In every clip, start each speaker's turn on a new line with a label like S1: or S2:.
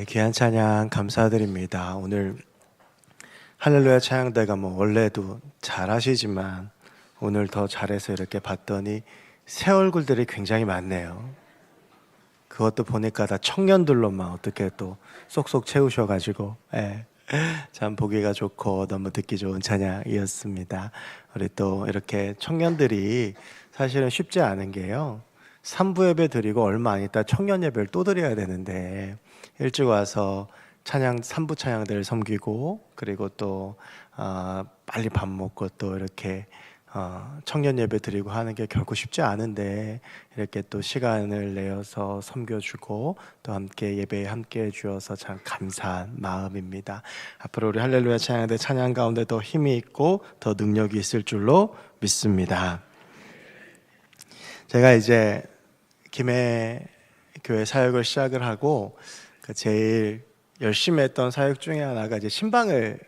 S1: 귀한 찬양 감사드립니다. 오늘 할렐루야 찬양대가 원래도 잘하시지만 오늘 더 잘해서 이렇게 봤더니 새 얼굴들이 굉장히 많네요. 그것도 보니까 다 청년들로만 어떻게 또 쏙쏙 채우셔가지고 참 보기가 좋고 너무 듣기 좋은 찬양이었습니다. 우리 또 이렇게 청년들이 사실은 쉽지 않은 게요, 3부 예배 드리고 얼마 안 있다 청년 예배를 또 드려야 되는데 일찍 와서 찬양 3부 찬양들을 섬기고 그리고 또 빨리 밥 먹고 또 이렇게 청년 예배 드리고 하는 게 결코 쉽지 않은데 이렇게 또 시간을 내어서 섬겨주고 또 함께 예배에 함께 해주어서 참 감사한 마음입니다. 앞으로 우리 할렐루야 찬양대 찬양 가운데 더 힘이 있고 더 능력이 있을 줄로 믿습니다. 제가 이제 김해 교회 사역을 시작을 하고 제일 열심히 했던 사역 중에 하나가 이제 신방을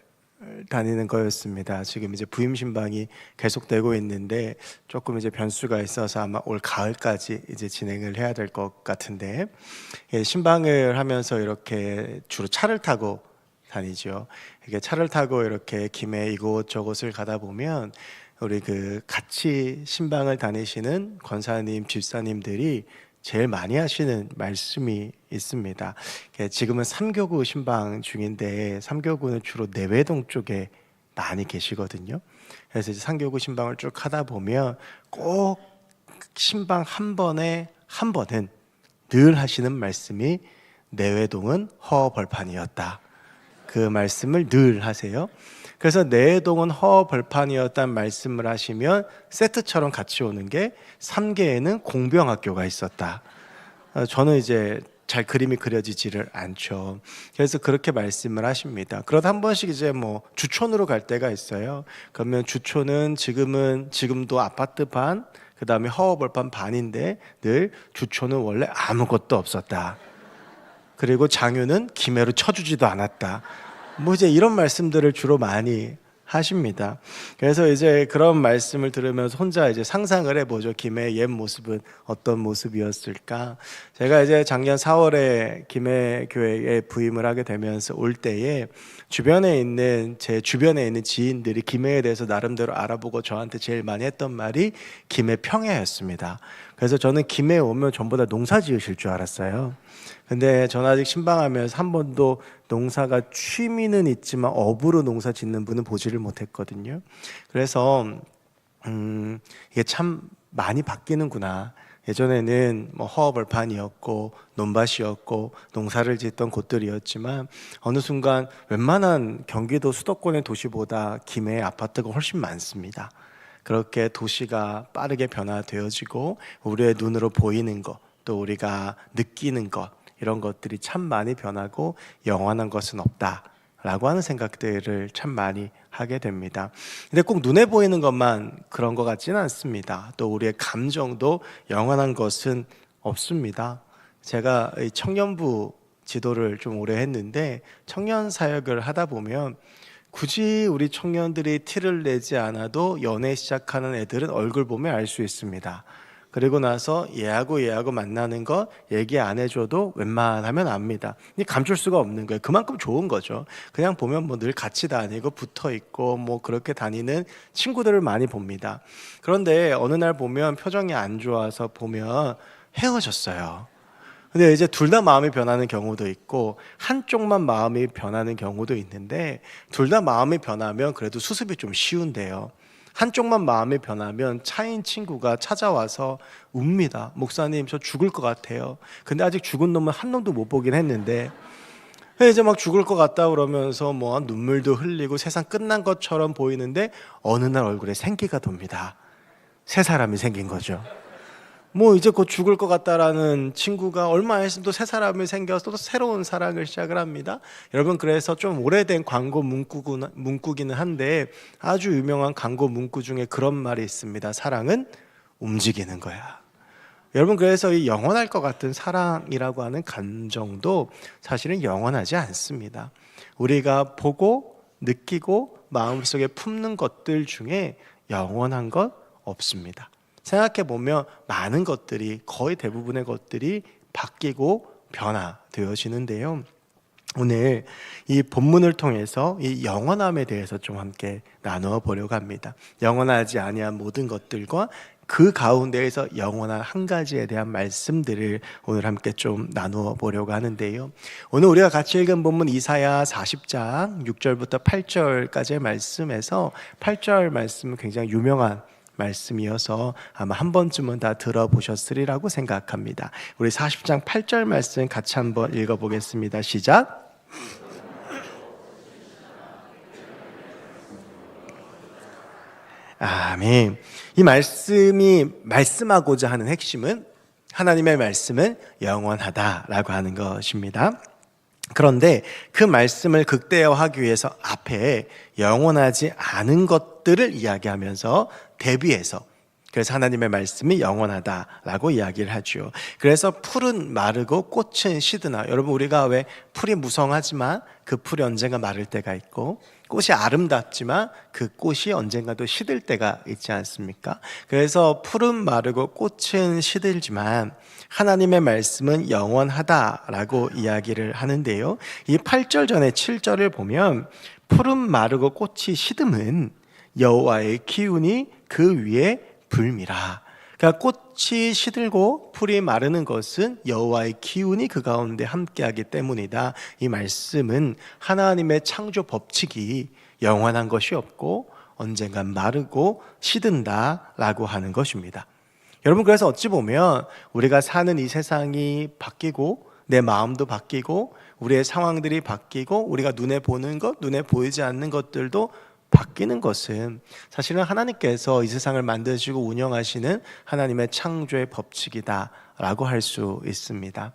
S1: 다니는 거였습니다. 지금 이제 부임 신방이 계속되고 있는데 조금 이제 변수가 있어서 아마 올 가을까지 이제 진행을 해야 될 것 같은데, 신방을 하면서 이렇게 주로 차를 타고 다니죠. 이게 차를 타고 이렇게 김해 이곳저곳을 가다 보면 우리 같이 신방을 다니시는 권사님, 집사님들이 제일 많이 하시는 말씀이 있습니다. 지금은 삼교구 신방 중인데 삼교구는 주로 내외동 쪽에 많이 계시거든요. 그래서 이제 삼교구 신방을 쭉 하다 보면 꼭 신방 한 번은 늘 하시는 말씀이 내외동은 허벌판이었다. 그 말씀을 늘 하세요. 그래서 내외동은 허벌판이었다는 말씀을 하시면 세트처럼 같이 오는 게 3계에는 공병학교가 있었다. 저는 이제 잘 그림이 그려지지를 않죠. 그래서 그렇게 말씀을 하십니다. 그러다 한 번씩 이제 주촌으로 갈 때가 있어요. 그러면 주촌은 지금도 아파트 반, 그 다음에 허벌판 반인데 늘 주촌은 원래 아무것도 없었다. 그리고 장유는 김해로 쳐주지도 않았다. 이제 이런 말씀들을 주로 많이 하십니다. 그래서 이제 그런 말씀을 들으면서 혼자 이제 상상을 해보죠. 김해의 옛 모습은 어떤 모습이었을까? 제가 이제 작년 4월에 김해 교회에 부임을 하게 되면서 올 때에 제 주변에 있는 지인들이 김해에 대해서 나름대로 알아보고 저한테 제일 많이 했던 말이 김해 평야였습니다. 그래서 저는 김해에 오면 전부 다 농사 지으실 줄 알았어요. 근데 저는 아직 신방하면서 한 번도 농사가 취미는 있지만 업으로 농사 짓는 분은 보지를 못했거든요. 그래서 이게 참 많이 바뀌는구나. 예전에는 허벌판이었고 논밭이었고 농사를 짓던 곳들이었지만 어느 순간 웬만한 경기도 수도권의 도시보다 김해의 아파트가 훨씬 많습니다. 그렇게 도시가 빠르게 변화되어지고 우리의 눈으로 보이는 것, 또 우리가 느끼는 것, 이런 것들이 참 많이 변하고 영원한 것은 없다라고 하는 생각들을 참 많이 하게 됩니다. 근데 꼭 눈에 보이는 것만 그런 것 같지는 않습니다. 또 우리의 감정도 영원한 것은 없습니다. 제가 청년부 지도를 좀 오래 했는데 청년 사역을 하다 보면 굳이 우리 청년들이 티를 내지 않아도 연애 시작하는 애들은 얼굴 보면 알 수 있습니다. 그리고 나서 얘하고 만나는 거 얘기 안 해줘도 웬만하면 압니다. 감출 수가 없는 거예요. 그만큼 좋은 거죠. 그냥 보면 늘 같이 다니고 붙어 있고 그렇게 다니는 친구들을 많이 봅니다. 그런데 어느 날 보면 표정이 안 좋아서 보면 헤어졌어요. 근데 이제 둘 다 마음이 변하는 경우도 있고 한쪽만 마음이 변하는 경우도 있는데, 둘 다 마음이 변하면 그래도 수습이 좀 쉬운데요. 한쪽만 마음이 변하면 차인 친구가 찾아와서 웁니다. 목사님, 저 죽을 것 같아요. 근데 아직 죽은 놈은 한 놈도 못 보긴 했는데 이제 막 죽을 것 같다 그러면서 눈물도 흘리고 세상 끝난 것처럼 보이는데 어느 날 얼굴에 생기가 돕니다. 새 사람이 생긴 거죠. 이제 곧 죽을 것 같다라는 친구가 얼마 안 있으면 또 새 사람이 생겨서 또 새로운 사랑을 시작을 합니다. 여러분, 그래서 좀 오래된 광고 문구기는 한데 아주 유명한 광고 문구 중에 그런 말이 있습니다. 사랑은 움직이는 거야. 여러분, 그래서 이 영원할 것 같은 사랑이라고 하는 감정도 사실은 영원하지 않습니다. 우리가 보고 느끼고 마음속에 품는 것들 중에 영원한 것 없습니다. 생각해보면 많은 것들이, 거의 대부분의 것들이 바뀌고 변화되어지는데요. 오늘 이 본문을 통해서 이 영원함에 대해서 좀 함께 나누어 보려고 합니다. 영원하지 아니한 모든 것들과 그 가운데에서 영원한 한 가지에 대한 말씀들을 오늘 함께 좀 나누어 보려고 하는데요. 오늘 우리가 같이 읽은 본문 이사야 40장 6절부터 8절까지의 말씀에서 8절 말씀은 굉장히 유명한 말씀이어서 아마 한 번쯤은 다 들어보셨으리라고 생각합니다. 우리 40장 8절 말씀 같이 한번 읽어보겠습니다. 시작. 아멘. 이 말씀이 말씀하고자 하는 핵심은 하나님의 말씀은 영원하다라고 하는 것입니다. 그런데 그 말씀을 극대화하기 위해서 앞에 영원하지 않은 것들을 이야기하면서 대비해서, 그래서 하나님의 말씀이 영원하다라고 이야기를 하죠. 그래서 풀은 마르고 꽃은 시드나, 여러분 우리가 왜 풀이 무성하지만 그 풀이 언젠가 마를 때가 있고 꽃이 아름답지만 그 꽃이 언젠가도 시들 때가 있지 않습니까? 그래서 풀은 마르고 꽃은 시들지만 하나님의 말씀은 영원하다라고 이야기를 하는데요. 이 8절 전에 7절을 보면 풀은 마르고 꽃이 시듬은 여호와의 기운이 그 위에 불미라. 그러니까 꽃이 시들고 풀이 마르는 것은 여호와의 기운이 그 가운데 함께하기 때문이다. 이 말씀은 하나님의 창조 법칙이 영원한 것이 없고 언젠간 마르고 시든다라고 하는 것입니다. 여러분, 그래서 어찌 보면 우리가 사는 이 세상이 바뀌고 내 마음도 바뀌고 우리의 상황들이 바뀌고 우리가 눈에 보는 것, 눈에 보이지 않는 것들도 바뀌는 것은 사실은 하나님께서 이 세상을 만드시고 운영하시는 하나님의 창조의 법칙이다라고 할 수 있습니다.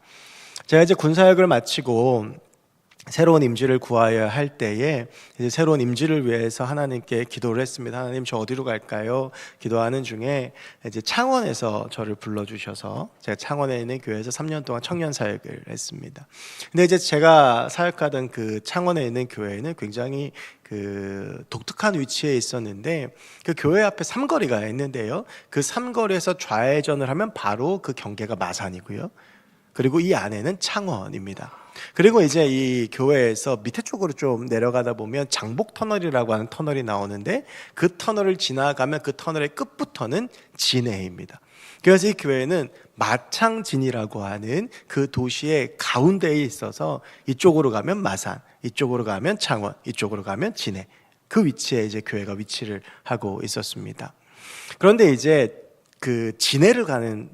S1: 제가 이제 군사역을 마치고 새로운 임지를 구하여야 할 때에 이제 새로운 임지를 위해서 하나님께 기도를 했습니다. 하나님, 저 어디로 갈까요? 기도하는 중에 이제 창원에서 저를 불러주셔서 제가 창원에 있는 교회에서 3년 동안 청년 사역을 했습니다. 근데 이제 제가 사역하던 그 창원에 있는 교회는 굉장히 그 독특한 위치에 있었는데 그 교회 앞에 삼거리가 있는데요. 그 삼거리에서 좌회전을 하면 바로 그 경계가 마산이고요. 그리고 이 안에는 창원입니다. 그리고 이제 이 교회에서 밑에 쪽으로 좀 내려가다 보면 장복 터널이라고 하는 터널이 나오는데 그 터널을 지나가면 그 터널의 끝부터는 진해입니다. 그래서 이 교회는 마창진이라고 하는 그 도시의 가운데에 있어서 이쪽으로 가면 마산, 이쪽으로 가면 창원, 이쪽으로 가면 진해, 그 위치에 이제 교회가 위치를 하고 있었습니다. 그런데 이제 그 진해로 가는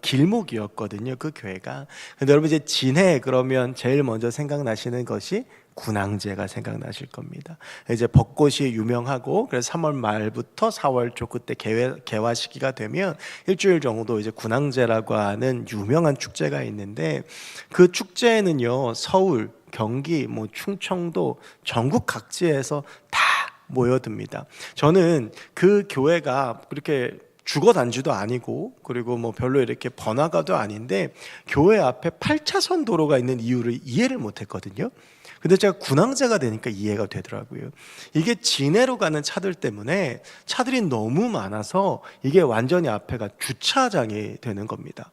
S1: 길목이었거든요, 그 교회가. 근데 여러분, 이제 진해 그러면 제일 먼저 생각나시는 것이 군항제가 생각나실 겁니다. 이제 벚꽃이 유명하고 그래서 3월 말부터 4월 초 그때 개화 시기가 되면 일주일 정도 이제 군항제라고 하는 유명한 축제가 있는데 그 축제에는요, 서울, 경기, 뭐 충청도 전국 각지에서 다 모여듭니다. 저는 그 교회가 그렇게 주거단지도 아니고 그리고 뭐 별로 이렇게 번화가도 아닌데 교회 앞에 8차선 도로가 있는 이유를 이해를 못했거든요. 근데 제가 군항제가 되니까 이해가 되더라고요. 이게 진해로 가는 차들 때문에 차들이 너무 많아서 이게 완전히 앞에가 주차장이 되는 겁니다.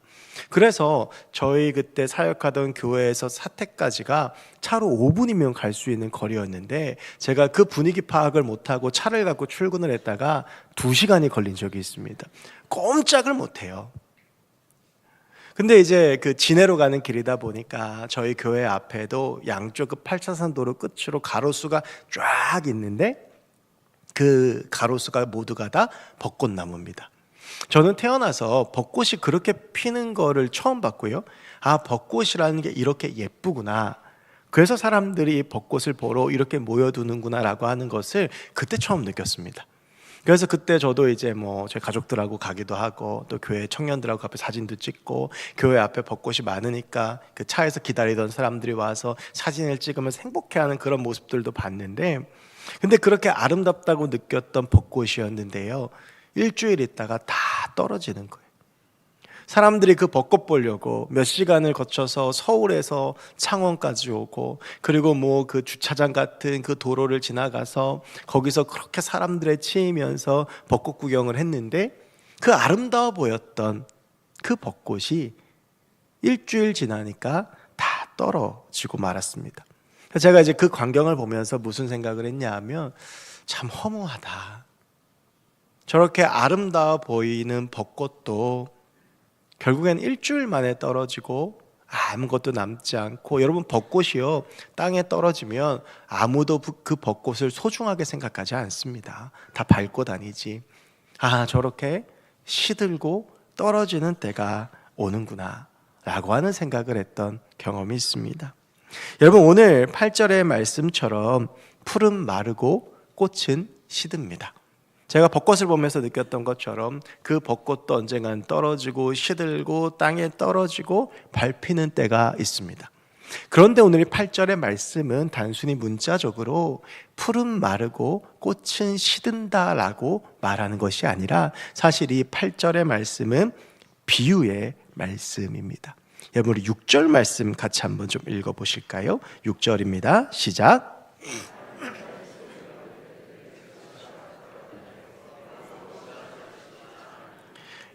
S1: 그래서 저희 그때 사역하던 교회에서 사택까지가 차로 5분이면 갈 수 있는 거리였는데 제가 그 분위기 파악을 못하고 차를 갖고 출근을 했다가 2시간이 걸린 적이 있습니다. 꼼짝을 못해요. 근데 이제 그 진해로 가는 길이다 보니까 저희 교회 앞에도 양쪽 그 8차선 도로 끝으로 가로수가 쫙 있는데 그 가로수가 모두가 다 벚꽃나무입니다. 저는 태어나서 벚꽃이 그렇게 피는 거를 처음 봤고요. 아, 벚꽃이라는 게 이렇게 예쁘구나. 그래서 사람들이 벚꽃을 보러 이렇게 모여두는구나 라고 하는 것을 그때 처음 느꼈습니다. 그래서 그때 저도 이제 뭐 저희 가족들하고 가기도 하고 또 교회 청년들하고 앞에 사진도 찍고 교회 앞에 벚꽃이 많으니까 그 차에서 기다리던 사람들이 와서 사진을 찍으면서 행복해하는 그런 모습들도 봤는데, 근데 그렇게 아름답다고 느꼈던 벚꽃이었는데요, 일주일 있다가 다 떨어지는 거예요. 사람들이 그 벚꽃 보려고 몇 시간을 거쳐서 서울에서 창원까지 오고 그리고 뭐 그 주차장 같은 그 도로를 지나가서 거기서 그렇게 사람들에 치이면서 벚꽃 구경을 했는데 그 아름다워 보였던 그 벚꽃이 일주일 지나니까 다 떨어지고 말았습니다. 제가 이제 그 광경을 보면서 무슨 생각을 했냐 하면 참 허무하다. 저렇게 아름다워 보이는 벚꽃도 결국엔 일주일 만에 떨어지고 아무것도 남지 않고, 여러분 벚꽃이요 땅에 떨어지면 아무도 그 벚꽃을 소중하게 생각하지 않습니다. 다 밟고 다니지. 저렇게 시들고 떨어지는 때가 오는구나 라고 하는 생각을 했던 경험이 있습니다. 여러분 오늘 8절의 말씀처럼 풀은 마르고 꽃은 시듭니다. 제가 벚꽃을 보면서 느꼈던 것처럼 그 벚꽃도 언젠간 떨어지고 시들고 땅에 떨어지고 밟히는 때가 있습니다. 그런데 오늘 8절의 말씀은 단순히 문자적으로 풀은 마르고 꽃은 시든다라고 말하는 것이 아니라 사실 이 8절의 말씀은 비유의 말씀입니다. 여러분 우리 6절 말씀 같이 한번 좀 읽어보실까요? 6절입니다. 시작.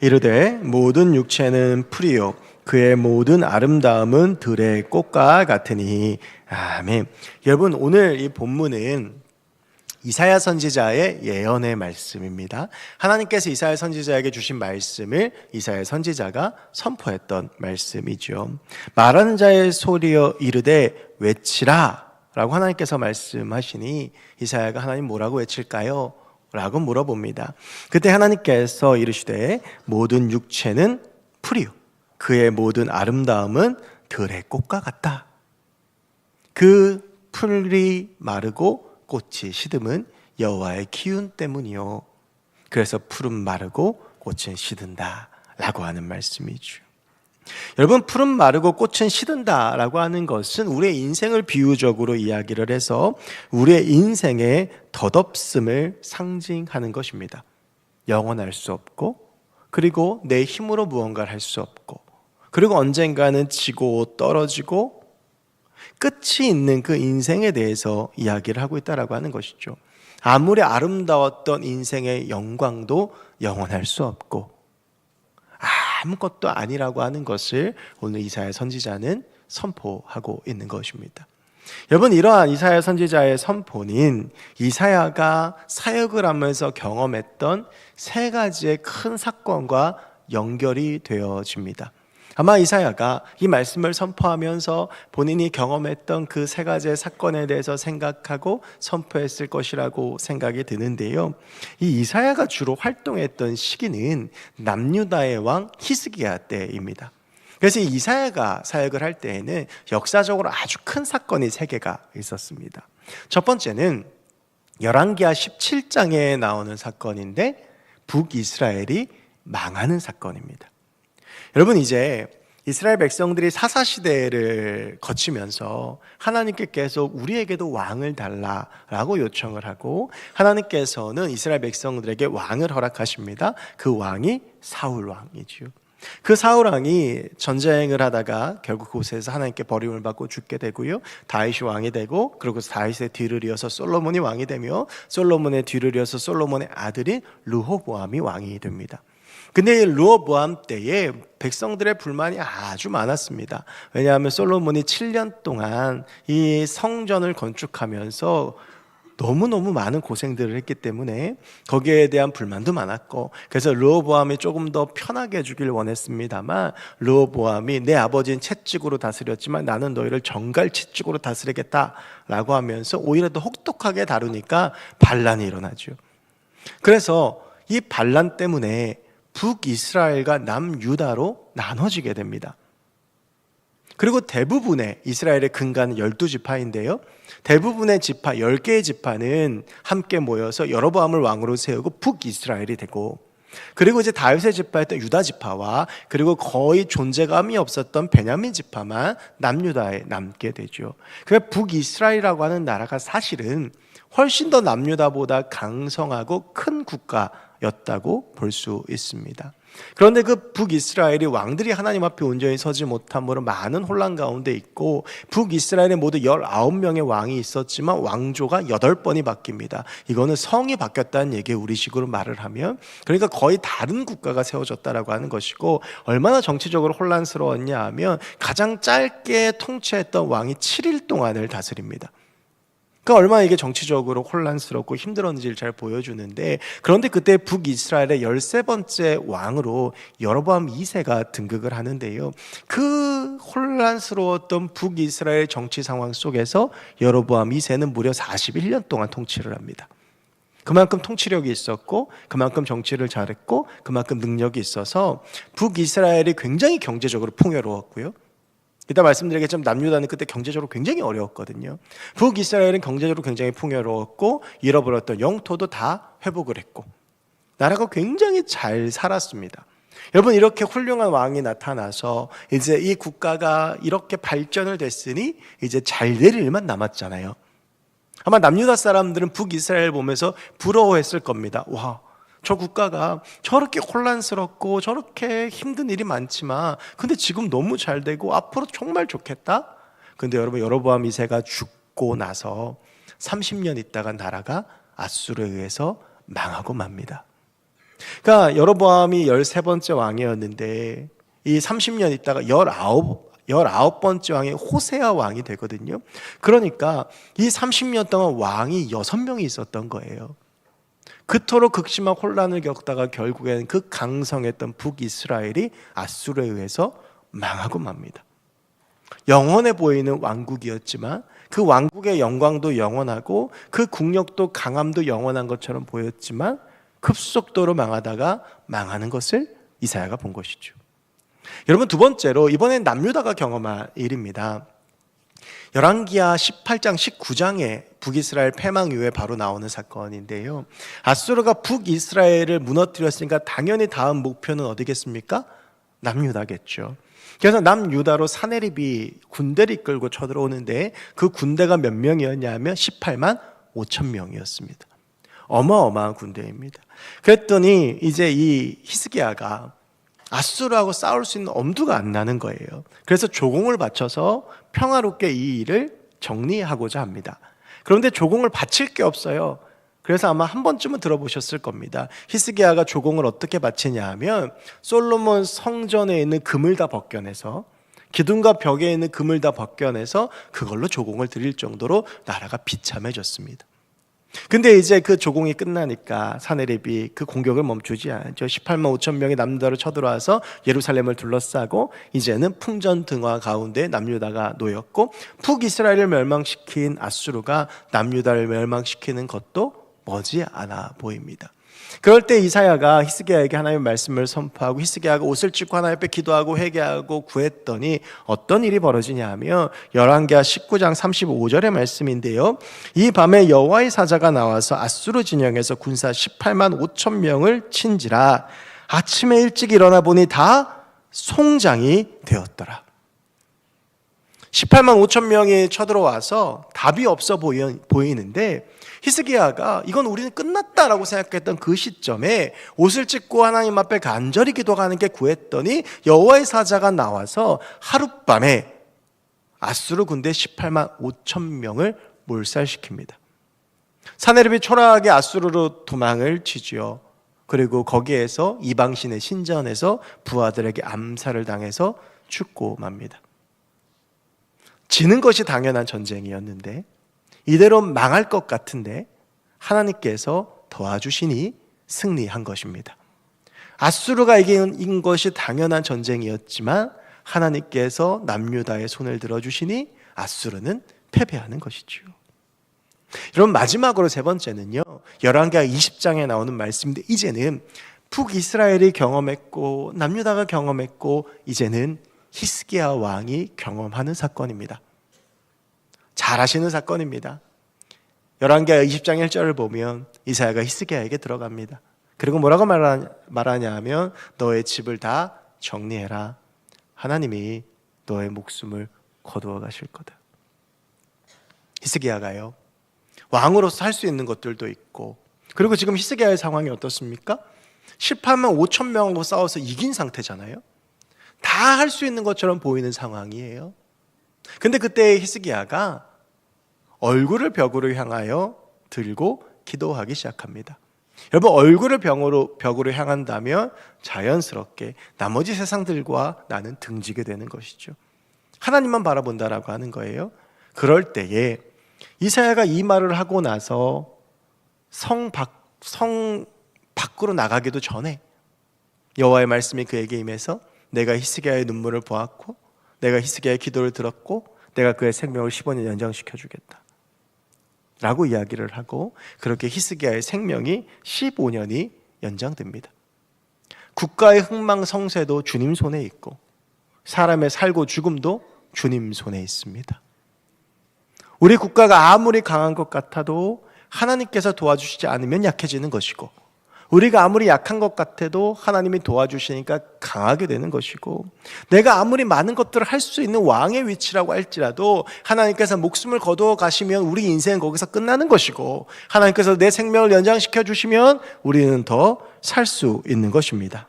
S1: 이르되 모든 육체는 풀이요 그의 모든 아름다움은 들의 꽃과 같으니. 아멘. 여러분 오늘 이 본문은 이사야 선지자의 예언의 말씀입니다. 하나님께서 이사야 선지자에게 주신 말씀을 이사야 선지자가 선포했던 말씀이죠. 말하는 자의 소리여 이르되 외치라 라고 하나님께서 말씀하시니 이사야가 하나님 뭐라고 외칠까요? 라고 물어봅니다. 그때 하나님께서 이르시되 모든 육체는 풀이요 그의 모든 아름다움은 들의 꽃과 같다. 그 풀이 마르고 꽃이 시듬은 여호와의 기운 때문이요 그래서 풀은 마르고 꽃은 시든다 라고 하는 말씀이죠. 여러분 풀은 마르고 꽃은 시든다 라고 하는 것은 우리의 인생을 비유적으로 이야기를 해서 우리의 인생의 덧없음을 상징하는 것입니다. 영원할 수 없고, 그리고 내 힘으로 무언가를 할 수 없고, 그리고 언젠가는 지고 떨어지고 끝이 있는 그 인생에 대해서 이야기를 하고 있다라고 하는 것이죠. 아무리 아름다웠던 인생의 영광도 영원할 수 없고 아무것도 아니라고 하는 것을 오늘 이사야 선지자는 선포하고 있는 것입니다. 여러분 이러한 이사야 선지자의 선포는 이사야가 사역을 하면서 경험했던 세 가지의 큰 사건과 연결이 되어집니다. 아마 이사야가 이 말씀을 선포하면서 본인이 경험했던 그 세 가지의 사건에 대해서 생각하고 선포했을 것이라고 생각이 드는데요. 이 이사야가 주로 활동했던 시기는 남유다의 왕 히스기야 때입니다. 그래서 이사야가 사역을 할 때에는 역사적으로 아주 큰 사건이 세 개가 있었습니다. 첫 번째는 열왕기하 17장에 나오는 사건인데 북이스라엘이 망하는 사건입니다. 여러분 이제 이스라엘 백성들이 사사시대를 거치면서 하나님께 계속 우리에게도 왕을 달라라고 요청을 하고 하나님께서는 이스라엘 백성들에게 왕을 허락하십니다. 그 왕이 사울 왕이죠. 그 사울 왕이 전쟁을 하다가 결국 그곳에서 하나님께 버림을 받고 죽게 되고요. 다윗이 왕이 되고 그리고 다윗의 뒤를 이어서 솔로몬이 왕이 되며 솔로몬의 뒤를 이어서 솔로몬의 아들인 르호보암이 왕이 됩니다. 근데 이 르호보암 때에 백성들의 불만이 아주 많았습니다. 왜냐하면 솔로몬이 7년 동안 이 성전을 건축하면서 너무너무 많은 고생들을 했기 때문에 거기에 대한 불만도 많았고, 그래서 르호보암이 조금 더 편하게 해주길 원했습니다만 르호보암이 내 아버지는 채찍으로 다스렸지만 나는 너희를 정갈 채찍으로 다스리겠다라고 하면서 오히려 더 혹독하게 다루니까 반란이 일어나죠. 그래서 이 반란 때문에 북이스라엘과 남유다로 나눠지게 됩니다. 그리고 대부분의 이스라엘의 근간은 12지파인데요. 대부분의 지파, 10개의 지파는 함께 모여서 여로보암을 왕으로 세우고 북이스라엘이 되고, 그리고 이제 다윗의 지파였던 유다 지파와 그리고 거의 존재감이 없었던 베냐민 지파만 남유다에 남게 되죠. 그래서 북이스라엘이라고 하는 나라가 사실은 훨씬 더 남유다보다 강성하고 큰 국가였다고 볼 수 있습니다. 그런데 그 북이스라엘이 왕들이 하나님 앞에 온전히 서지 못함으로 많은 혼란 가운데 있고, 북이스라엘에 모두 19명의 왕이 있었지만 왕조가 8번이 바뀝니다. 이거는 성이 바뀌었다는 얘기에 우리식으로 말을 하면, 그러니까 거의 다른 국가가 세워졌다라고 하는 것이고, 얼마나 정치적으로 혼란스러웠냐 하면 가장 짧게 통치했던 왕이 7일 동안을 다스립니다. 그러니까 얼마나 이게 정치적으로 혼란스럽고 힘들었는지를 잘 보여주는데, 그런데 그때 북이스라엘의 13번째 왕으로 여로보암 2세가 등극을 하는데요, 그 혼란스러웠던 북이스라엘 정치 상황 속에서 여로보암 2세는 무려 41년 동안 통치를 합니다. 그만큼 통치력이 있었고, 그만큼 정치를 잘했고, 그만큼 능력이 있어서 북이스라엘이 굉장히 경제적으로 풍요로웠고요, 이따 말씀드리겠지만 남유다는 그때 경제적으로 굉장히 어려웠거든요. 북이스라엘은 경제적으로 굉장히 풍요로웠고, 잃어버렸던 영토도 다 회복을 했고, 나라가 굉장히 잘 살았습니다. 여러분, 이렇게 훌륭한 왕이 나타나서 이제 이 국가가 이렇게 발전을 됐으니 이제 잘 될 일만 남았잖아요. 아마 남유다 사람들은 북이스라엘 보면서 부러워했을 겁니다. 와, 저 국가가 저렇게 혼란스럽고 저렇게 힘든 일이 많지만 근데 지금 너무 잘 되고 앞으로 정말 좋겠다. 근데 여러분, 여로보암 2세가 죽고 나서 30년 있다가 나라가 아수르에 의해서 망하고 맙니다. 그러니까 여로보암이 13번째 왕이었는데 이 30년 있다가 19번째 왕이 호세아 왕이 되거든요. 그러니까 이 30년 동안 왕이 6명이 있었던 거예요. 그토록 극심한 혼란을 겪다가 결국에는 그 강성했던 북이스라엘이 아수르에 의해서 망하고 맙니다. 영원해 보이는 왕국이었지만 그 왕국의 영광도 영원하고 그 국력도 강함도 영원한 것처럼 보였지만 급속도로 망하다가 망하는 것을 이사야가 본 것이죠. 여러분, 두 번째로 이번엔 남유다가 경험한 일입니다. 열왕기하 18장 19장에 북이스라엘 패망 이후에 바로 나오는 사건인데요, 아수르가 북이스라엘을 무너뜨렸으니까 당연히 다음 목표는 어디겠습니까? 남유다겠죠. 그래서 남유다로 사네립이 군대를 이끌고 쳐들어오는데 그 군대가 몇 명이었냐면 18만 5천 명이었습니다. 어마어마한 군대입니다. 그랬더니 이제 이 히스기야가 아수르하고 싸울 수 있는 엄두가 안 나는 거예요. 그래서 조공을 바쳐서 평화롭게 이 일을 정리하고자 합니다. 그런데 조공을 바칠 게 없어요. 그래서 아마 한 번쯤은 들어보셨을 겁니다. 히스기야가 조공을 어떻게 바치냐 하면 솔로몬 성전에 있는 금을 다 벗겨내서, 기둥과 벽에 있는 금을 다 벗겨내서 그걸로 조공을 드릴 정도로 나라가 비참해졌습니다. 근데 이제 그 조공이 끝나니까 사네립이 그 공격을 멈추지 않죠. 18만 5천 명이 남유다로 쳐들어와서 예루살렘을 둘러싸고 이제는 풍전등화 가운데 남유다가 놓였고, 북이스라엘을 멸망시킨 아수르가 남유다를 멸망시키는 것도 머지않아 보입니다. 그럴 때 이사야가 히스기야에게 하나님의 말씀을 선포하고 히스기야가 옷을 찢고 하나님 앞에 기도하고 회개하고 구했더니 어떤 일이 벌어지냐 하면 열왕기하 19장 35절의 말씀인데요, 이 밤에 여호와의 사자가 나와서 아수르 진영에서 군사 18만 5천 명을 친지라 아침에 일찍 일어나 보니 다 송장이 되었더라. 18만 5천 명이 쳐들어와서 답이 없어 보이는데 히스기야가 이건 우리는 끝났다라고 생각했던 그 시점에 옷을 찢고 하나님 앞에 간절히 기도하는 게 구했더니 여호와의 사자가 나와서 하룻밤에 아수르 군대 18만 5천 명을 몰살시킵니다. 사네립이 초라하게 아수르로 도망을 치지요. 그리고 거기에서 이방신의 신전에서 부하들에게 암살을 당해서 죽고 맙니다. 지는 것이 당연한 전쟁이었는데 이대로 망할 것 같은데 하나님께서 도와주시니 승리한 것입니다. 아수르가 이긴 것이 당연한 전쟁이었지만 하나님께서 남유다의 손을 들어주시니 아수르는 패배하는 것이죠. 여러분, 마지막으로 세 번째는요, 열왕기하 20장에 나오는 말씀인데 이제는 북이스라엘이 경험했고 남유다가 경험했고 이제는 히스기야 왕이 경험하는 사건입니다. 잘 아시는 사건입니다. 열왕기하 20장 1절을 보면 이사야가 히스기야에게 들어갑니다. 그리고 뭐라고 말하냐 하면 너의 집을 다 정리해라. 하나님이 너의 목숨을 거두어 가실 거다. 히스기야가요, 왕으로서 할 수 있는 것들도 있고, 그리고 지금 히스기야의 상황이 어떻습니까? 18만 5천 명하고 싸워서 이긴 상태잖아요. 다 할 수 있는 것처럼 보이는 상황이에요. 근데 그때 히스기야가 얼굴을 벽으로 향하여 들고 기도하기 시작합니다. 여러분, 얼굴을 벽으로 향한다면 자연스럽게 나머지 세상들과 나는 등지게 되는 것이죠. 하나님만 바라본다라고 하는 거예요. 그럴 때에 이사야가 이 말을 하고 나서 성 밖으로 나가기도 전에 여호와의 말씀이 그에게 임해서 내가 히스기야의 눈물을 보았고 내가 히스기야의 기도를 들었고 내가 그의 생명을 15년 연장시켜 주겠다 라고 이야기를 하고, 그렇게 히스기야의 생명이 15년이 연장됩니다. 국가의 흥망성쇠도 주님 손에 있고 사람의 살고 죽음도 주님 손에 있습니다. 우리 국가가 아무리 강한 것 같아도 하나님께서 도와주시지 않으면 약해지는 것이고, 우리가 아무리 약한 것 같아도 하나님이 도와주시니까 강하게 되는 것이고, 내가 아무리 많은 것들을 할 수 있는 왕의 위치라고 할지라도 하나님께서 목숨을 거두어 가시면 우리 인생은 거기서 끝나는 것이고, 하나님께서 내 생명을 연장시켜 주시면 우리는 더 살 수 있는 것입니다.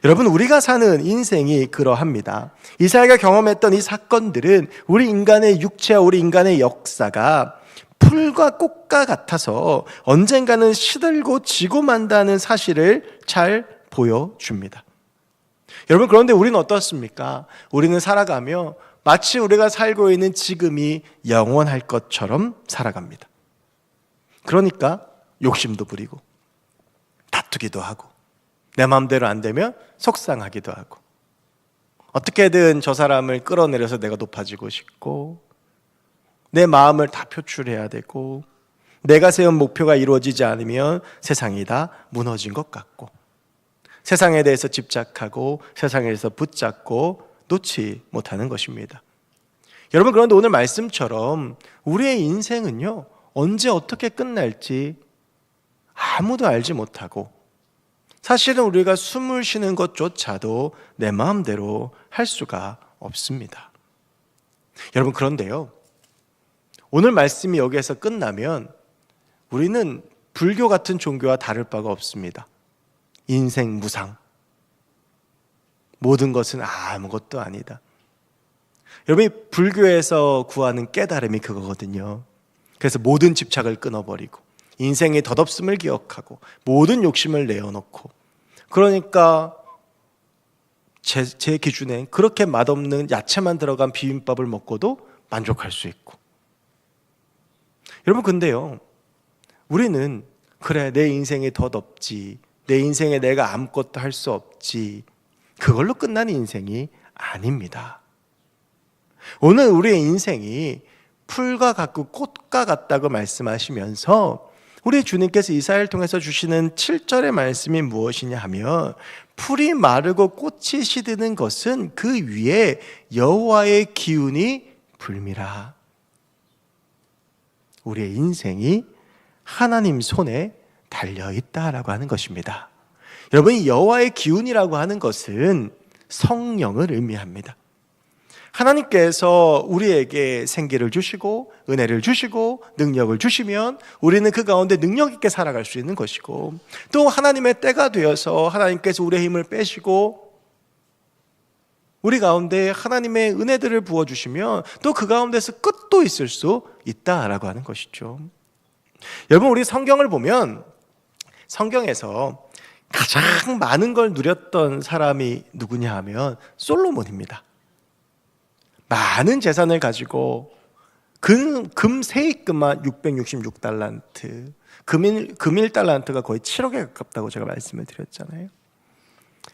S1: 여러분, 우리가 사는 인생이 그러합니다. 이사야가 경험했던 이 사건들은 우리 인간의 육체와 우리 인간의 역사가 풀과 꽃과 같아서 언젠가는 시들고 지고 만다는 사실을 잘 보여줍니다. 여러분, 그런데 우리는 어떻습니까? 우리는 살아가며 마치 우리가 살고 있는 지금이 영원할 것처럼 살아갑니다. 그러니까 욕심도 부리고 다투기도 하고 내 마음대로 안 되면 속상하기도 하고, 어떻게든 저 사람을 끌어내려서 내가 높아지고 싶고, 내 마음을 다 표출해야 되고, 내가 세운 목표가 이루어지지 않으면 세상이 다 무너진 것 같고, 세상에 대해서 집착하고 세상에서 붙잡고 놓지 못하는 것입니다. 여러분, 그런데 오늘 말씀처럼 우리의 인생은요, 언제 어떻게 끝날지 아무도 알지 못하고, 사실은 우리가 숨을 쉬는 것조차도 내 마음대로 할 수가 없습니다. 여러분, 그런데요, 오늘 말씀이 여기에서 끝나면 우리는 불교 같은 종교와 다를 바가 없습니다. 인생 무상, 모든 것은 아무것도 아니다. 여러분이 불교에서 구하는 깨달음이 그거거든요. 그래서 모든 집착을 끊어버리고 인생의 덧없음을 기억하고 모든 욕심을 내어놓고, 그러니까 제 기준엔 그렇게 맛없는 야채만 들어간 비빔밥을 먹고도 만족할 수 있고. 여러분, 근데요, 우리는 그래, 내 인생이 덧없지, 내 인생에 내가 아무것도 할 수 없지, 그걸로 끝나는 인생이 아닙니다. 오늘 우리의 인생이 풀과 같고 꽃과 같다고 말씀하시면서 우리 주님께서 이사야를 통해서 주시는 7절의 말씀이 무엇이냐 하면, 풀이 마르고 꽃이 시드는 것은 그 위에 여호와의 기운이 불미라. 우리의 인생이 하나님 손에 달려있다라고 하는 것입니다. 여러분, 이 여호와의 기운이라고 하는 것은 성령을 의미합니다. 하나님께서 우리에게 생기를 주시고 은혜를 주시고 능력을 주시면 우리는 그 가운데 능력 있게 살아갈 수 있는 것이고, 또 하나님의 때가 되어서 하나님께서 우리의 힘을 빼시고 우리 가운데 하나님의 은혜들을 부어주시면 또 그 가운데서 끝도 있을 수 있다라고 하는 것이죠. 여러분, 우리 성경을 보면 성경에서 가장 많은 걸 누렸던 사람이 누구냐 하면 솔로몬입니다. 많은 재산을 가지고 금 세입금만 666달란트, 금 1달란트가 거의 7억에 가깝다고 제가 말씀을 드렸잖아요.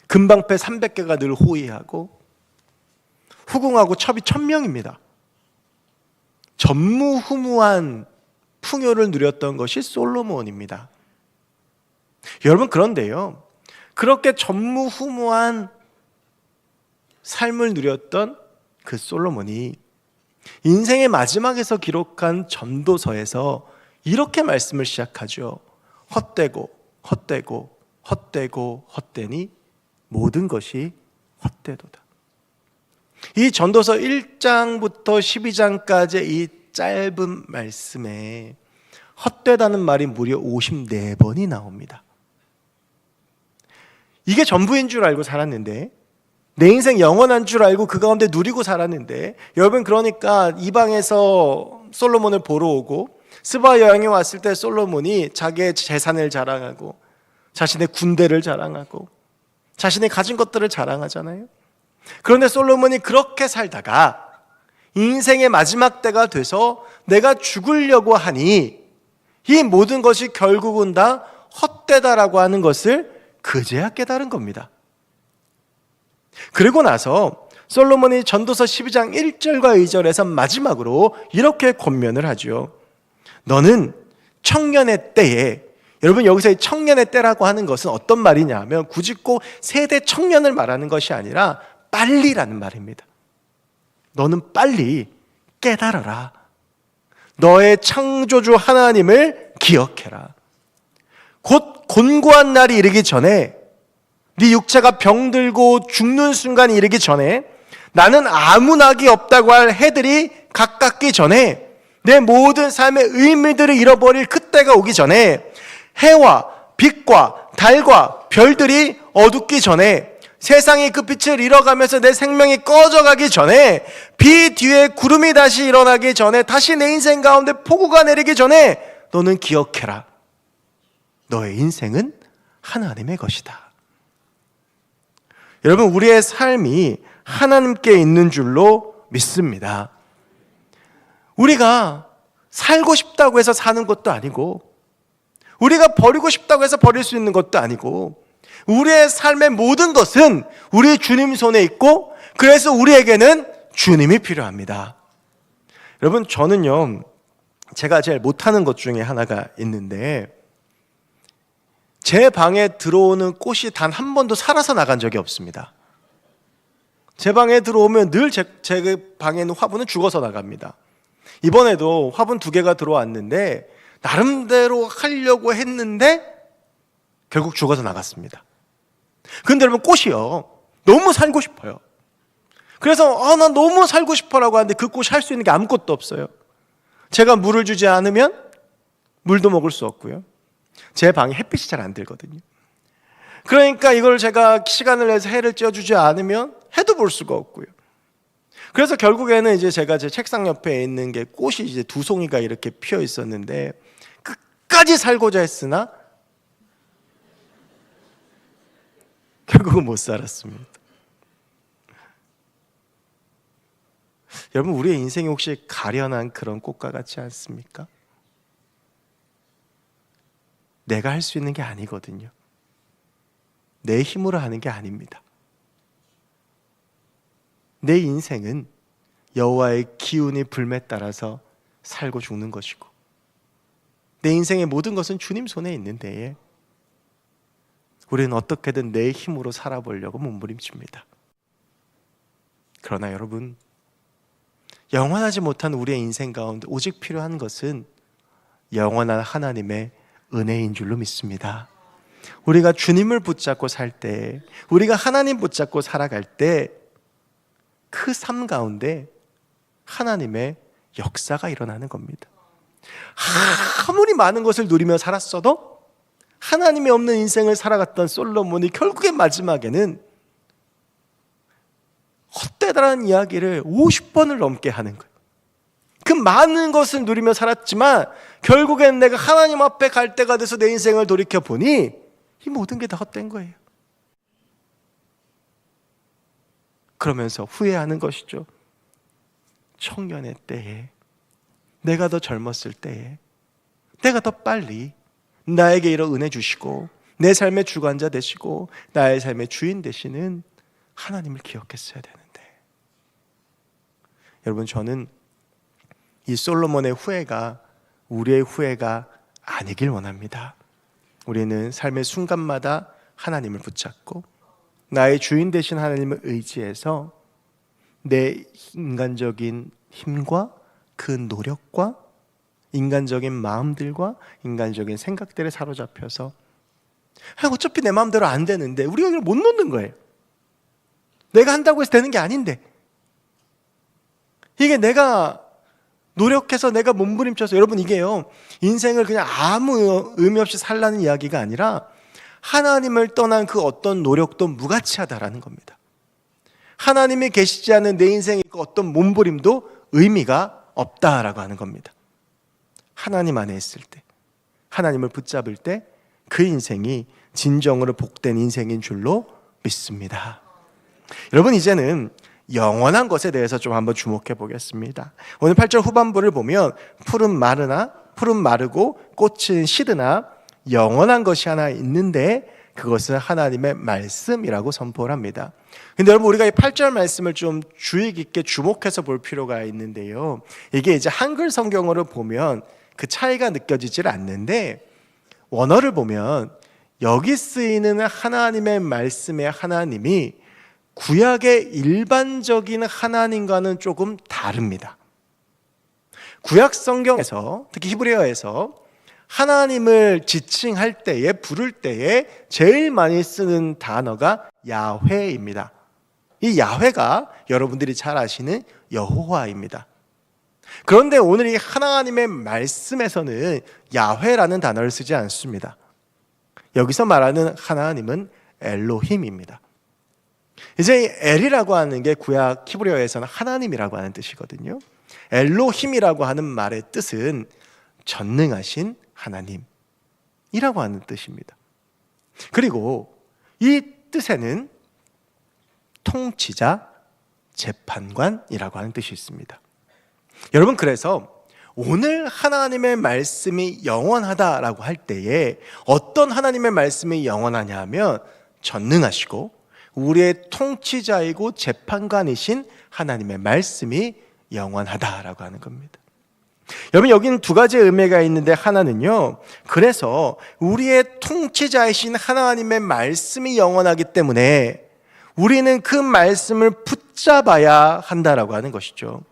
S1: 금방패 300개가 늘 호위하고 후궁하고 첩이 1000명입니다. 전무후무한 풍요를 누렸던 것이 솔로몬입니다. 여러분, 그런데요, 그렇게 전무후무한 삶을 누렸던 그 솔로몬이 인생의 마지막에서 기록한 전도서에서 이렇게 말씀을 시작하죠. 헛되고 헛되고 헛되고 헛되니 모든 것이 헛되도다. 이 전도서 1장부터 12장까지의 이 짧은 말씀에 헛되다는 말이 무려 54번이 나옵니다. 이게 전부인 줄 알고 살았는데, 내 인생 영원한 줄 알고 그 가운데 누리고 살았는데, 여러분 그러니까 이방에서 솔로몬을 보러 오고 스바 여행에 왔을 때 솔로몬이 자기의 재산을 자랑하고 자신의 군대를 자랑하고 자신의 가진 것들을 자랑하잖아요. 그런데 솔로몬이 그렇게 살다가 인생의 마지막 때가 돼서 내가 죽으려고 하니 이 모든 것이 결국은 다 헛되다라고 하는 것을 그제야 깨달은 겁니다. 그리고 나서 솔로몬이 전도서 12장 1절과 2절에서 마지막으로 이렇게 권면을 하죠. 너는 청년의 때에, 여러분 여기서 청년의 때라고 하는 것은 어떤 말이냐 하면 굳이 꼭 세대 청년을 말하는 것이 아니라 빨리라는 말입니다. 너는 빨리 깨달아라. 너의 창조주 하나님을 기억해라. 곧 곤고한 날이 이르기 전에, 네 육체가 병들고 죽는 순간이 이르기 전에, 나는 아무 낙이 없다고 할 해들이 가깝기 전에, 내 모든 삶의 의미들을 잃어버릴 그때가 오기 전에, 해와 빛과 달과 별들이 어둡기 전에, 세상이 그 빛을 잃어가면서 내 생명이 꺼져가기 전에, 비 뒤에 구름이 다시 일어나기 전에, 다시 내 인생 가운데 폭우가 내리기 전에 너는 기억해라. 너의 인생은 하나님의 것이다. 여러분, 우리의 삶이 하나님께 있는 줄로 믿습니다. 우리가 살고 싶다고 해서 사는 것도 아니고, 우리가 버리고 싶다고 해서 버릴 수 있는 것도 아니고, 우리의 삶의 모든 것은 우리 주님 손에 있고, 그래서 우리에게는 주님이 필요합니다. 여러분, 저는요, 제가 제일 못하는 것 중에 하나가 있는데, 제 방에 들어오는 꽃이 단 한 번도 살아서 나간 적이 없습니다. 제 방에 들어오면 늘 제 방에 있는 화분은 죽어서 나갑니다. 이번에도 화분 2개가 들어왔는데 나름대로 하려고 했는데 결국 죽어서 나갔습니다. 그런데 여러분, 꽃이요, 너무 살고 싶어요. 그래서 난 너무 살고 싶어라고 하는데 그 꽃이 할 수 있는 게 아무것도 없어요. 제가 물을 주지 않으면 물도 먹을 수 없고요, 제 방에 햇빛이 잘 안 들거든요. 그러니까 이걸 제가 시간을 내서 해를 쬐어주지 않으면 해도 볼 수가 없고요. 그래서 결국에는 이제 제가 제 책상 옆에 있는 게 꽃이 이제 2송이가 이렇게 피어 있었는데 끝까지 살고자 했으나 결국은 못 살았습니다. 여러분, 우리의 인생이 혹시 가련한 그런 꽃과 같지 않습니까? 내가 할 수 있는 게 아니거든요. 내 힘으로 하는 게 아닙니다. 내 인생은 여호와의 기운이 불매 따라서 살고 죽는 것이고, 내 인생의 모든 것은 주님 손에 있는데 우리는 어떻게든 내 힘으로 살아보려고 몸부림칩니다. 그러나 여러분, 영원하지 못한 우리의 인생 가운데 오직 필요한 것은 영원한 하나님의 은혜인 줄로 믿습니다. 우리가 주님을 붙잡고 살 때, 우리가 하나님 붙잡고 살아갈 때 그 삶 가운데 하나님의 역사가 일어나는 겁니다. 아무리 많은 것을 누리며 살았어도 하나님이 없는 인생을 살아갔던 솔로몬이 결국엔 마지막에는 헛되다라는 이야기를 50번을 넘게 하는 거예요. 그 많은 것을 누리며 살았지만 결국엔 내가 하나님 앞에 갈 때가 돼서 내 인생을 돌이켜보니 이 모든 게 다 헛된 거예요. 그러면서 후회하는 것이죠. 청년의 때에, 내가 더 젊었을 때에, 내가 더 빨리 나에게 이런 은혜 주시고 내 삶의 주관자 되시고 나의 삶의 주인 되시는 하나님을 기억했어야 되는데. 여러분, 저는 이 솔로몬의 후회가 우리의 후회가 아니길 원합니다. 우리는 삶의 순간마다 하나님을 붙잡고 나의 주인 되신 하나님을 의지해서 내 인간적인 힘과 그 노력과 인간적인 마음들과 인간적인 생각들에 사로잡혀서 어차피 내 마음대로 안 되는데 우리가 이걸 못 놓는 거예요. 내가 한다고 해서 되는 게 아닌데, 이게 내가 노력해서 내가 몸부림쳐서, 여러분 이게요, 인생을 그냥 아무 의미 없이 살라는 이야기가 아니라 하나님을 떠난 그 어떤 노력도 무가치하다라는 겁니다. 하나님이 계시지 않은 내 인생의 그 어떤 몸부림도 의미가 없다라고 하는 겁니다. 하나님 안에 있을 때, 하나님을 붙잡을 때 그 인생이 진정으로 복된 인생인 줄로 믿습니다. 여러분, 이제는 영원한 것에 대해서 좀 한번 주목해 보겠습니다. 오늘 8절 후반부를 보면 풀은 마르고 꽃은 시드나 영원한 것이 하나 있는데 그것은 하나님의 말씀이라고 선포를 합니다. 근데 여러분, 우리가 이 8절 말씀을 좀 주의 깊게 주목해서 볼 필요가 있는데요, 이게 이제 한글 성경으로 보면 그 차이가 느껴지질 않는데 원어를 보면 여기 쓰이는 하나님의 말씀의 하나님이 구약의 일반적인 하나님과는 조금 다릅니다. 구약 성경에서, 특히 히브리어에서 하나님을 지칭할 때에, 부를 때에 제일 많이 쓰는 단어가 야훼입니다. 이 야훼가 여러분들이 잘 아시는 여호와입니다. 그런데 오늘 이 하나님의 말씀에서는 야훼라는 단어를 쓰지 않습니다. 여기서 말하는 하나님은 엘로힘입니다. 이제 이 엘이라고 하는 게 구약 히브리어에서는 하나님이라고 하는 뜻이거든요. 엘로힘이라고 하는 말의 뜻은 전능하신 하나님이라고 하는 뜻입니다. 그리고 이 뜻에는 통치자, 재판관이라고 하는 뜻이 있습니다. 여러분, 그래서 오늘 하나님의 말씀이 영원하다라고 할 때에 어떤 하나님의 말씀이 영원하냐 하면 전능하시고 우리의 통치자이고 재판관이신 하나님의 말씀이 영원하다라고 하는 겁니다. 여러분, 여기는 두 가지의 의미가 있는데, 하나는요, 그래서 우리의 통치자이신 하나님의 말씀이 영원하기 때문에 우리는 그 말씀을 붙잡아야 한다라고 하는 것이죠.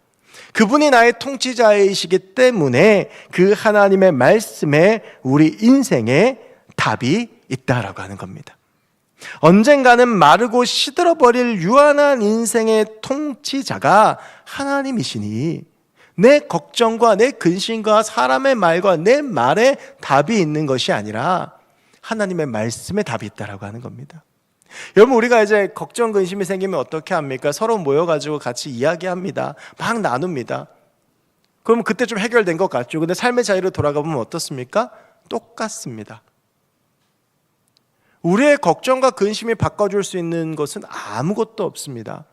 S1: 그분이 나의 통치자이시기 때문에 그 하나님의 말씀에 우리 인생에 답이 있다라고 하는 겁니다. 언젠가는 마르고 시들어버릴 유한한 인생의 통치자가 하나님이시니 내 걱정과 내 근심과 사람의 말과 내 말에 답이 있는 것이 아니라 하나님의 말씀에 답이 있다라고 하는 겁니다. 여러분, 우리가 이제 걱정, 근심이 생기면 어떻게 합니까? 서로 모여가지고 같이 이야기합니다. 막 나눕니다. 그럼 그때 좀 해결된 것 같죠? 근데 삶의 자리로 돌아가 보면 어떻습니까? 똑같습니다. 우리의 걱정과 근심이 바꿔줄 수 있는 것은 아무것도 없습니다.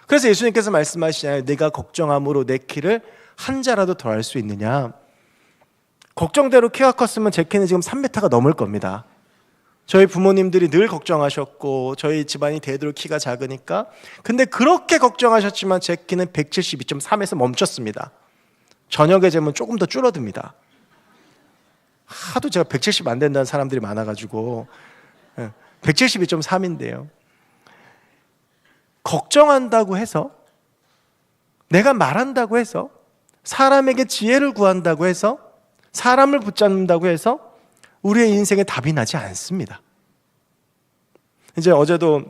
S1: 그래서 예수님께서 말씀하시잖아요. 내가 걱정함으로 내 키를 한 자라도 더 할 수 있느냐. 걱정대로 키가 컸으면 제 키는 지금 3m가 넘을 겁니다. 저희 부모님들이 늘 걱정하셨고 저희 집안이 대대로 키가 작으니까, 근데 그렇게 걱정하셨지만 제 키는 172.3에서 멈췄습니다. 저녁에 재면 조금 더 줄어듭니다. 하도 제가 170 안 된다는 사람들이 많아가지고 172.3인데요. 걱정한다고 해서, 내가 말한다고 해서, 사람에게 지혜를 구한다고 해서, 사람을 붙잡는다고 해서 우리의 인생에 답이 나지 않습니다. 이제 어제도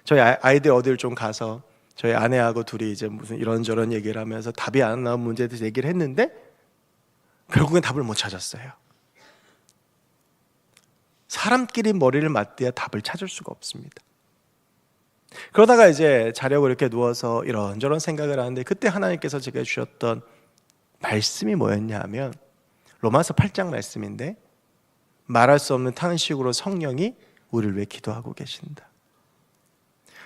S1: 저희 아이들 어디를 좀 가서 저희 아내하고 둘이 이제 무슨 이런저런 얘기를 하면서 답이 안 나온 문제에 대해서 얘기를 했는데 결국엔 답을 못 찾았어요. 사람끼리 머리를 맞대야 답을 찾을 수가 없습니다. 그러다가 이제 자려고 이렇게 누워서 이런저런 생각을 하는데 그때 하나님께서 제게 주셨던 말씀이 뭐였냐 하면 로마서 8장 말씀인데, 말할 수 없는 탄식으로 성령이 우리를 위해 기도하고 계신다.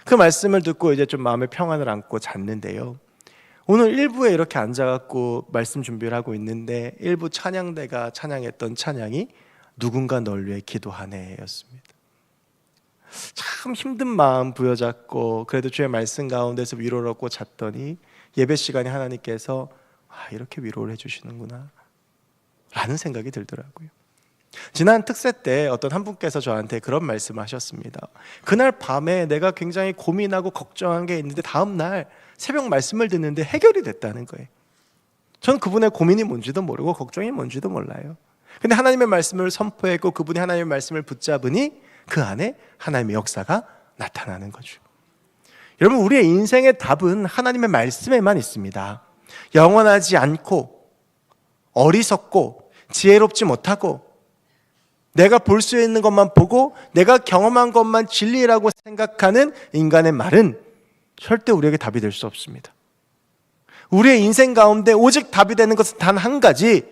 S1: 그 말씀을 듣고 이제 좀 마음의 평안을 안고 잤는데요, 오늘 1부에 이렇게 앉아갖고 말씀 준비를 하고 있는데 1부 찬양대가 찬양했던 찬양이 누군가 널 위해 기도하네 였습니다. 참 힘든 마음 부여잡고 그래도 주의 말씀 가운데서 위로를 얻고 잤더니 예배 시간에 하나님께서 이렇게 위로를 해주시는구나 라는 생각이 들더라고요. 지난 특세 때 어떤 한 분께서 저한테 그런 말씀을 하셨습니다. 그날 밤에 내가 굉장히 고민하고 걱정한 게 있는데 다음날 새벽 말씀을 듣는데 해결이 됐다는 거예요. 저는 그분의 고민이 뭔지도 모르고 걱정이 뭔지도 몰라요. 근데 하나님의 말씀을 선포했고 그분이 하나님의 말씀을 붙잡으니 그 안에 하나님의 역사가 나타나는 거죠. 여러분, 우리의 인생의 답은 하나님의 말씀에만 있습니다. 영원하지 않고 어리석고 지혜롭지 못하고 내가 볼 수 있는 것만 보고 내가 경험한 것만 진리라고 생각하는 인간의 말은 절대 우리에게 답이 될 수 없습니다. 우리의 인생 가운데 오직 답이 되는 것은 단 한 가지,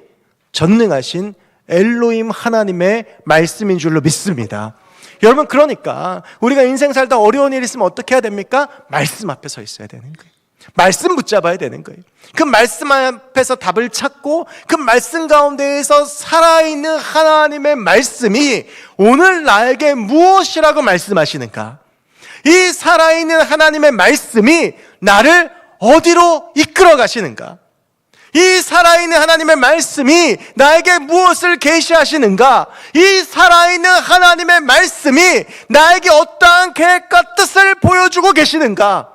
S1: 전능하신 엘로힘 하나님의 말씀인 줄로 믿습니다. 여러분, 그러니까 우리가 인생 살다 어려운 일이 있으면 어떻게 해야 됩니까? 말씀 앞에 서 있어야 되는 거예요. 말씀 붙잡아야 되는 거예요. 그 말씀 앞에서 답을 찾고 그 말씀 가운데에서 살아있는 하나님의 말씀이 오늘 나에게 무엇이라고 말씀하시는가? 이 살아있는 하나님의 말씀이 나를 어디로 이끌어 가시는가? 이 살아있는 하나님의 말씀이 나에게 무엇을 계시하시는가? 이 살아있는 하나님의 말씀이 나에게 어떠한 계획과 뜻을 보여주고 계시는가?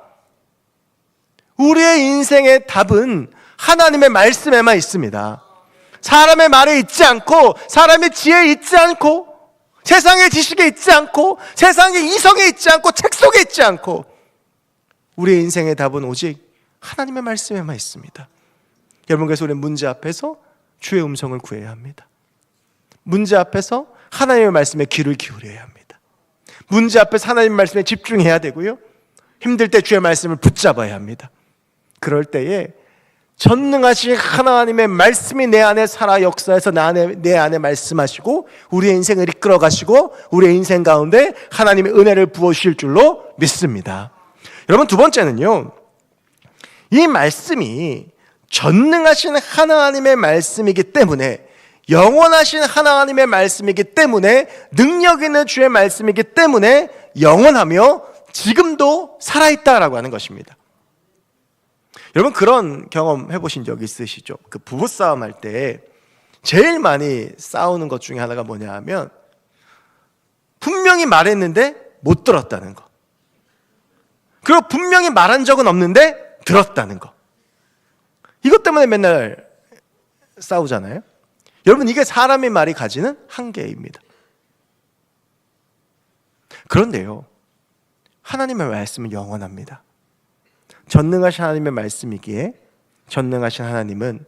S1: 우리의 인생의 답은 하나님의 말씀에만 있습니다. 사람의 말에 있지 않고, 사람의 지혜에 있지 않고, 세상의 지식에 있지 않고, 세상의 이성에 있지 않고, 책 속에 있지 않고, 우리의 인생의 답은 오직 하나님의 말씀에만 있습니다. 여러분, 그래서 우리는 문제 앞에서 주의 음성을 구해야 합니다. 문제 앞에서 하나님의 말씀에 귀를 기울여야 합니다. 문제 앞에서 하나님의 말씀에 집중해야 되고요, 힘들 때 주의 말씀을 붙잡아야 합니다. 그럴 때에 전능하신 하나님의 말씀이 내 안에 살아 역사해서 내 안에 말씀하시고 우리의 인생을 이끌어 가시고 우리의 인생 가운데 하나님의 은혜를 부어주실 줄로 믿습니다. 여러분, 두 번째는요, 이 말씀이 전능하신 하나님의 말씀이기 때문에, 영원하신 하나님의 말씀이기 때문에, 능력 있는 주의 말씀이기 때문에 영원하며 지금도 살아있다라고 하는 것입니다. 여러분, 그런 경험 해보신 적 있으시죠? 그 부부싸움 할 때 제일 많이 싸우는 것 중에 하나가 뭐냐 하면, 분명히 말했는데 못 들었다는 거, 그리고 분명히 말한 적은 없는데 들었다는 거. 이것 때문에 맨날 싸우잖아요. 여러분, 이게 사람의 말이 가지는 한계입니다. 그런데요, 하나님의 말씀은 영원합니다. 전능하신 하나님의 말씀이기에 전능하신 하나님은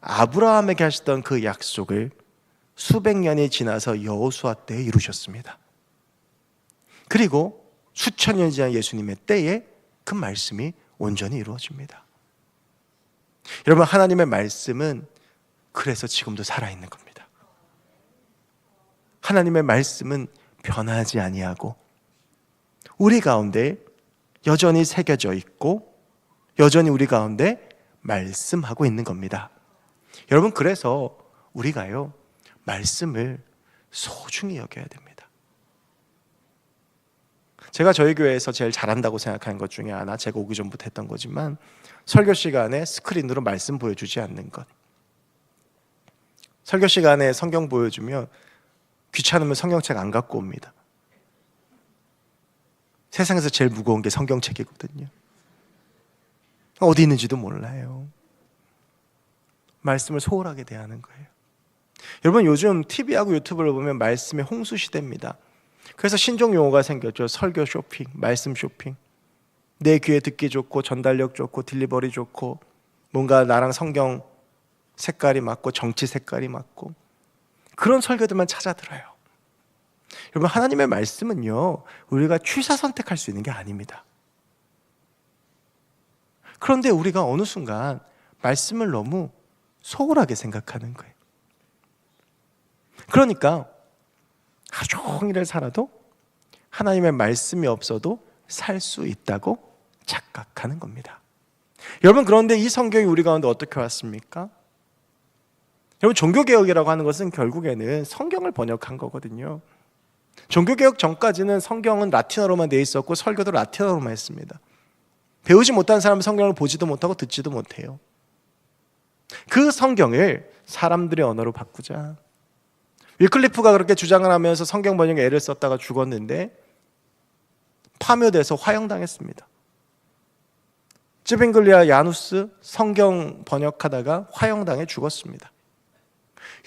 S1: 아브라함에게 하셨던 그 약속을 수백 년이 지나서 여호수아 때에 이루셨습니다. 그리고 수천 년이 지난 예수님의 때에 그 말씀이 온전히 이루어집니다. 여러분, 하나님의 말씀은 그래서 지금도 살아있는 겁니다. 하나님의 말씀은 변하지 아니하고 우리 가운데 여전히 새겨져 있고 여전히 우리 가운데 말씀하고 있는 겁니다. 여러분, 그래서 우리가요, 말씀을 소중히 여겨야 됩니다. 제가 저희 교회에서 제일 잘한다고 생각하는 것 중에 하나, 제가 오기 전부터 했던 거지만, 설교 시간에 스크린으로 말씀 보여주지 않는 것. 설교 시간에 성경 보여주면 귀찮으면 성경책 안 갖고 옵니다. 세상에서 제일 무거운 게 성경책이거든요. 어디 있는지도 몰라요. 말씀을 소홀하게 대하는 거예요. 여러분, 요즘 TV하고 유튜브를 보면 말씀의 홍수 시대입니다. 그래서 신종 용어가 생겼죠. 설교 쇼핑, 말씀 쇼핑. 내 귀에 듣기 좋고 전달력 좋고 딜리버리 좋고 뭔가 나랑 성경 색깔이 맞고 정치 색깔이 맞고 그런 설교들만 찾아 들어요. 여러분, 하나님의 말씀은요, 우리가 취사 선택할 수 있는 게 아닙니다. 그런데 우리가 어느 순간 말씀을 너무 소홀하게 생각하는 거예요. 그러니까 하루 종일을 살아도 하나님의 말씀이 없어도 살 수 있다고 착각하는 겁니다. 여러분, 그런데 이 성경이 우리 가운데 어떻게 왔습니까? 여러분, 종교개혁이라고 하는 것은 결국에는 성경을 번역한 거거든요. 종교개혁 전까지는 성경은 라틴어로만 돼 있었고 설교도 라틴어로만 했습니다. 배우지 못한 사람은 성경을 보지도 못하고 듣지도 못해요. 그 성경을 사람들의 언어로 바꾸자. 위클리프가 그렇게 주장을 하면서 성경 번역에 애를 썼다가 죽었는데 파묘돼서 화형당했습니다. 쯔빙글리아 야누스 성경 번역하다가 화형당해 죽었습니다.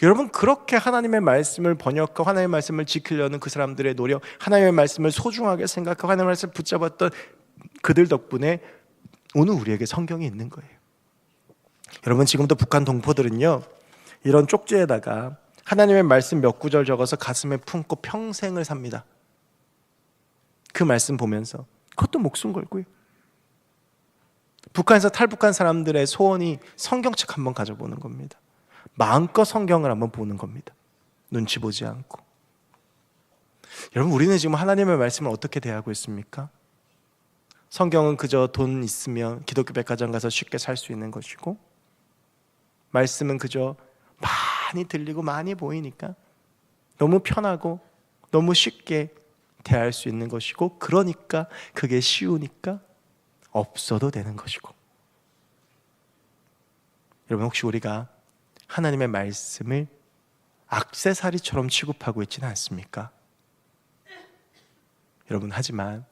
S1: 여러분, 그렇게 하나님의 말씀을 번역하고 하나님의 말씀을 지키려는 그 사람들의 노력, 하나님의 말씀을 소중하게 생각하고 하나님의 말씀을 붙잡았던 그들 덕분에 오늘 우리에게 성경이 있는 거예요. 여러분, 지금도 북한 동포들은요, 이런 쪽지에다가 하나님의 말씀 몇 구절 적어서 가슴에 품고 평생을 삽니다. 그 말씀 보면서. 그것도 목숨 걸고요. 북한에서 탈북한 사람들의 소원이 성경책 한번 가져보는 겁니다. 마음껏 성경을 한번 보는 겁니다. 눈치 보지 않고. 여러분, 우리는 지금 하나님의 말씀을 어떻게 대하고 있습니까? 성경은 그저 돈 있으면 기독교 백화점 가서 쉽게 살 수 있는 것이고, 말씀은 그저 많이 들리고 많이 보이니까 너무 편하고 너무 쉽게 대할 수 있는 것이고, 그러니까 그게 쉬우니까 없어도 되는 것이고. 여러분, 혹시 우리가 하나님의 말씀을 액세서리처럼 취급하고 있지는 않습니까? 여러분, 하지만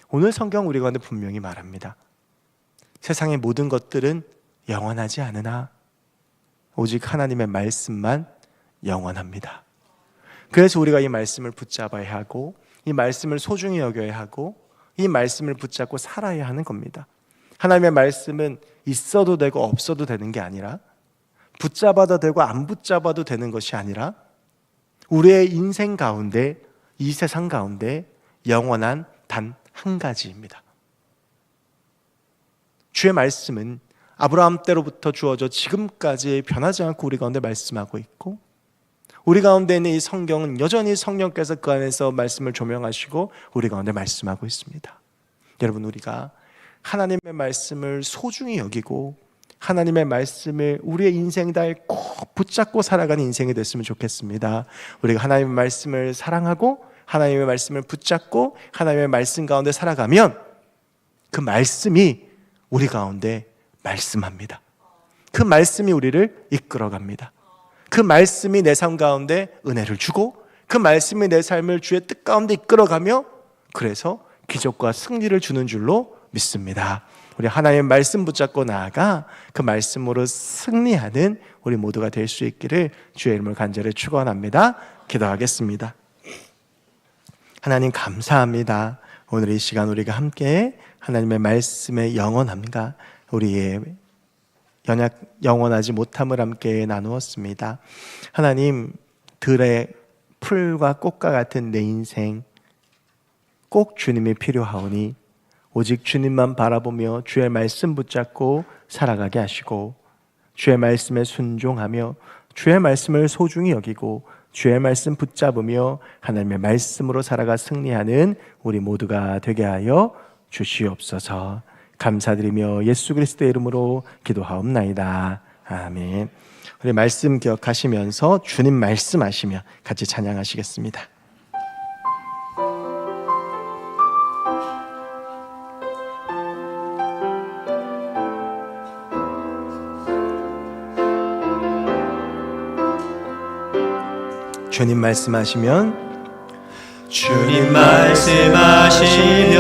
S1: 오늘 성경 우리 가운데 분명히 말합니다. 세상의 모든 것들은 영원하지 않으나 오직 하나님의 말씀만 영원합니다. 그래서 우리가 이 말씀을 붙잡아야 하고, 이 말씀을 소중히 여겨야 하고, 이 말씀을 붙잡고 살아야 하는 겁니다. 하나님의 말씀은 있어도 되고 없어도 되는 게 아니라, 붙잡아도 되고 안 붙잡아도 되는 것이 아니라, 우리의 인생 가운데, 이 세상 가운데 영원한 단 한 가지입니다. 주의 말씀은 아브라함 때로부터 주어져 지금까지 변하지 않고 우리 가운데 말씀하고 있고, 우리 가운데 있는 이 성경은 여전히 성령께서 그 안에서 말씀을 조명하시고 우리 가운데 말씀하고 있습니다. 여러분, 우리가 하나님의 말씀을 소중히 여기고 하나님의 말씀을 우리의 인생 다에 꼭 붙잡고 살아가는 인생이 됐으면 좋겠습니다. 우리가 하나님의 말씀을 사랑하고 하나님의 말씀을 붙잡고 하나님의 말씀 가운데 살아가면 그 말씀이 우리 가운데 말씀합니다. 그 말씀이 우리를 이끌어갑니다. 그 말씀이 내 삶 가운데 은혜를 주고, 그 말씀이 내 삶을 주의 뜻 가운데 이끌어가며, 그래서 기적과 승리를 주는 줄로 믿습니다. 우리 하나님의 말씀 붙잡고 나아가 그 말씀으로 승리하는 우리 모두가 될 수 있기를 주의 이름을 간절히 축원합니다. 기도하겠습니다. 하나님, 감사합니다. 오늘 이 시간 우리가 함께 하나님의 말씀의 영원함과 우리의 영원하지 못함을 함께 나누었습니다. 하나님, 들의 풀과 꽃과 같은 내 인생, 꼭 주님이 필요하오니 오직 주님만 바라보며 주의 말씀 붙잡고 살아가게 하시고, 주의 말씀에 순종하며 주의 말씀을 소중히 여기고 주의 말씀 붙잡으며 하나님의 말씀으로 살아가 승리하는 우리 모두가 되게 하여 주시옵소서. 감사드리며 예수 그리스도의 이름으로 기도하옵나이다. 아멘. 우리 말씀 기억하시면서 주님 말씀하시며 같이 찬양하시겠습니다. 주님 말씀하시면
S2: 주님 말씀하시면